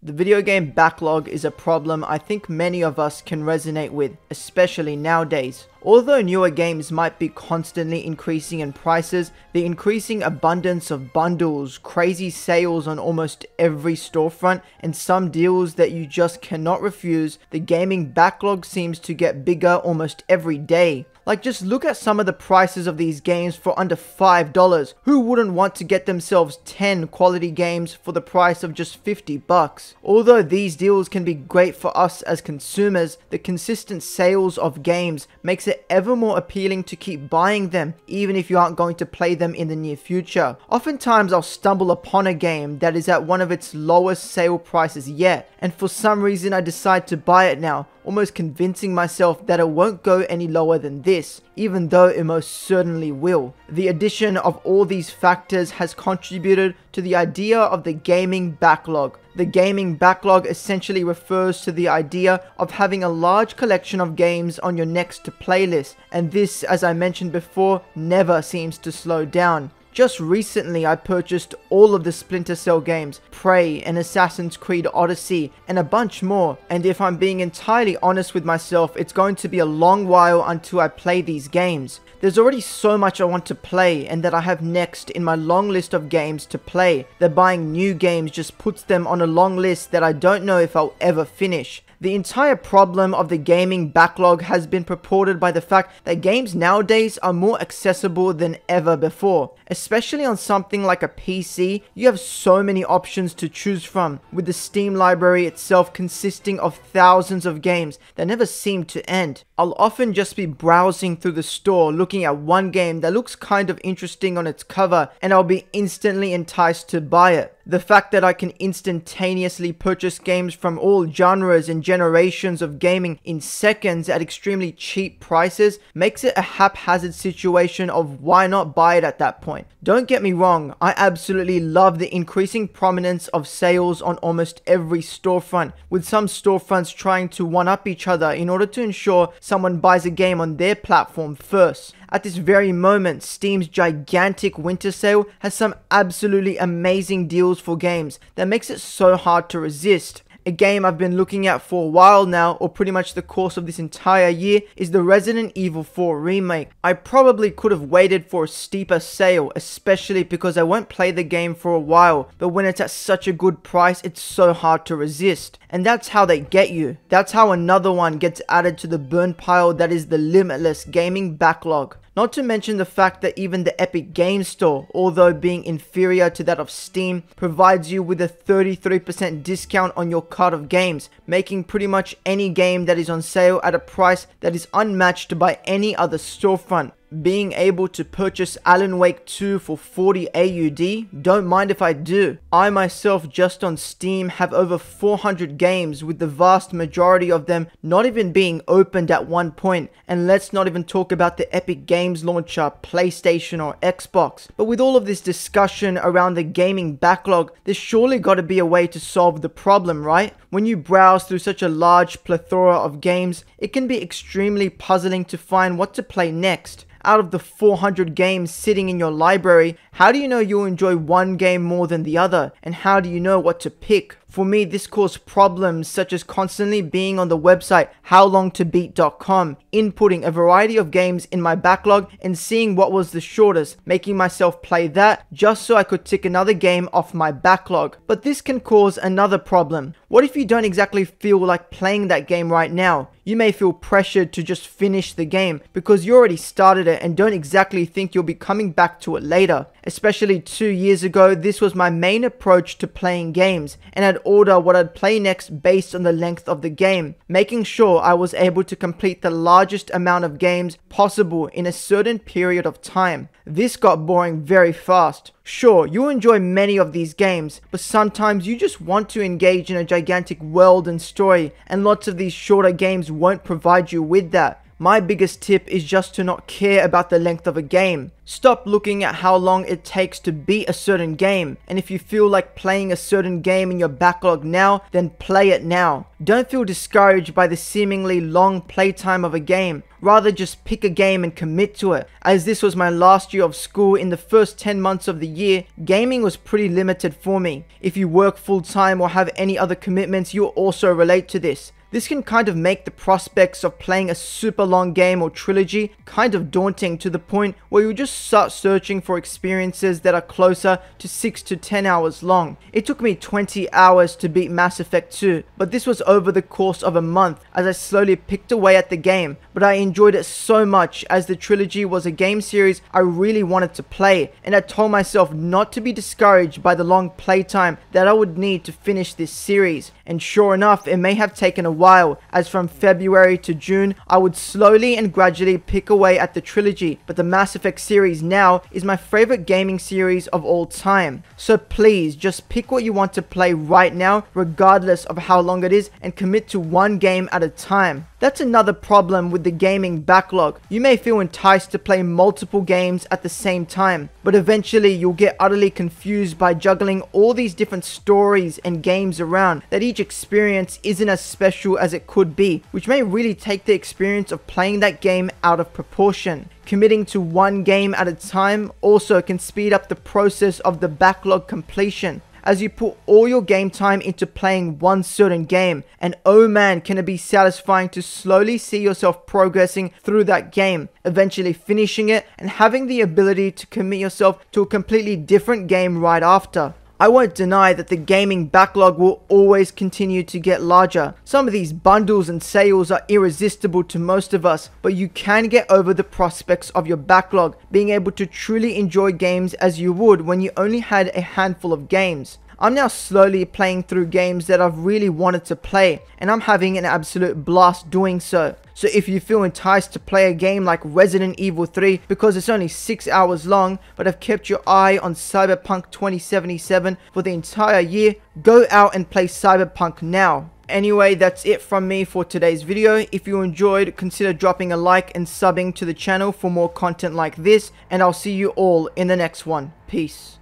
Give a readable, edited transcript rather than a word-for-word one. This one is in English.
The video game backlog is a problem I think many of us can resonate with, especially nowadays. Although newer games might be constantly increasing in prices, the increasing abundance of bundles, crazy sales on almost every storefront, and some deals that you just cannot refuse, the gaming backlog seems to get bigger almost every day. Like, just look at some of the prices of these games for under $5. Who wouldn't want to get themselves 10 quality games for the price of just 50 bucks? Although these deals can be great for us as consumers, the consistent sales of games makes it ever more appealing to keep buying them, even if you aren't going to play them in the near future. Oftentimes I'll stumble upon a game that is at one of its lowest sale prices yet, and for some reason I decide to buy it now, almost convincing myself that it won't go any lower than this, even though it most certainly will. The addition of all these factors has contributed to the idea of the gaming backlog. The gaming backlog essentially refers to the idea of having a large collection of games on your next playlist, and this, as I mentioned before, never seems to slow down. Just recently I purchased all of the Splinter Cell games, Prey and Assassin's Creed Odyssey, and a bunch more, and if I'm being entirely honest with myself, it's going to be a long while until I play these games. There's already so much I want to play and that I have next in my long list of games to play, that buying new games just puts them on a long list that I don't know if I'll ever finish. The entire problem of the gaming backlog has been purported by the fact that games nowadays are more accessible than ever before. Especially on something like a PC, you have so many options to choose from, with the Steam library itself consisting of thousands of games that never seem to end. I'll often just be browsing through the store looking at one game that looks kind of interesting on its cover, and I'll be instantly enticed to buy it. The fact that I can instantaneously purchase games from all genres and generations of gaming in seconds at extremely cheap prices makes it a haphazard situation of why not buy it at that point. Don't get me wrong, I absolutely love the increasing prominence of sales on almost every storefront, with some storefronts trying to one-up each other in order to ensure someone buys a game on their platform first. At this very moment, Steam's gigantic winter sale has some absolutely amazing deals for games that makes it so hard to resist. A game I've been looking at for a while now, or pretty much the course of this entire year, is the Resident Evil 4 remake. I probably could have waited for a steeper sale, especially because I won't play the game for a while, but when it's at such a good price, it's so hard to resist. And that's how they get you. That's how another one gets added to the burn pile that is the limitless gaming backlog. Not to mention the fact that even the Epic Games Store, although being inferior to that of Steam, provides you with a 33% discount on your cart of games, making pretty much any game that is on sale at a price that is unmatched by any other storefront. Being able to purchase Alan Wake 2 for 40 AUD, don't mind if I do. I myself just on Steam have over 400 games, with the vast majority of them not even being opened at one point, and let's not even talk about the Epic Games launcher, PlayStation or Xbox. But with all of this discussion around the gaming backlog, there's surely got to be a way to solve the problem, right? When you browse through such a large plethora of games, it can be extremely puzzling to find what to play next. Out of the 400 games sitting in your library, how do you know you'll enjoy one game more than the other? And how do you know what to pick? For me, this caused problems such as constantly being on the website howlongtobeat.com, inputting a variety of games in my backlog and seeing what was the shortest, making myself play that just so I could tick another game off my backlog. But this can cause another problem. What if you don't exactly feel like playing that game right now? You may feel pressured to just finish the game because you already started it and don't exactly think you'll be coming back to it later. Especially 2 years ago, this was my main approach to playing games, and I'd order what I'd play next based on the length of the game, making sure I was able to complete the largest amount of games possible in a certain period of time. This got boring very fast. Sure, you'll enjoy many of these games, but sometimes you just want to engage in a gigantic world and story, and lots of these shorter games won't provide you with that. My biggest tip is just to not care about the length of a game. Stop looking at how long it takes to beat a certain game, and if you feel like playing a certain game in your backlog now, then play it now. Don't feel discouraged by the seemingly long playtime of a game. rather just pick a game and commit to it. As this was my last year of school, in the first 10 months of the year, gaming was pretty limited for me. If you work full time or have any other commitments, you'll also relate to this. This can kind of make the prospects of playing a super long game or trilogy kind of daunting, to the point where you just start searching for experiences that are closer to 6 to 10 hours long. It took me 20 hours to beat Mass Effect 2, but this was over the course of a month as I slowly picked away at the game. But I enjoyed it so much, as the trilogy was a game series I really wanted to play, and I told myself not to be discouraged by the long playtime that I would need to finish this series. And sure enough, it may have taken a while, as from February to June I would slowly and gradually pick away at the trilogy, but the Mass Effect series now is my favorite gaming series of all time. So please just pick what you want to play right now, regardless of how long it is, and commit to one game at a time. That's another problem with the gaming backlog. You may feel enticed to play multiple games at the same time, but eventually you'll get utterly confused by juggling all these different stories and games around, that each experience isn't as special as it could be, which may really take the experience of playing that game out of proportion. Committing to one game at a time also can speed up the process of the backlog completion, as you put all your game time into playing one certain game, and oh man, can it be satisfying to slowly see yourself progressing through that game, eventually finishing it and having the ability to commit yourself to a completely different game right after. I won't deny that the gaming backlog will always continue to get larger. Some of these bundles and sales are irresistible to most of us, but you can get over the prospects of your backlog, being able to truly enjoy games as you would when you only had a handful of games. I'm now slowly playing through games that I've really wanted to play, and I'm having an absolute blast doing so. So if you feel enticed to play a game like Resident Evil 3 because it's only 6 hours long, but have kept your eye on Cyberpunk 2077 for the entire year, go out and play Cyberpunk now. Anyway, that's it from me for today's video. If you enjoyed, consider dropping a like and subbing to the channel for more content like this, and I'll see you all in the next one. Peace.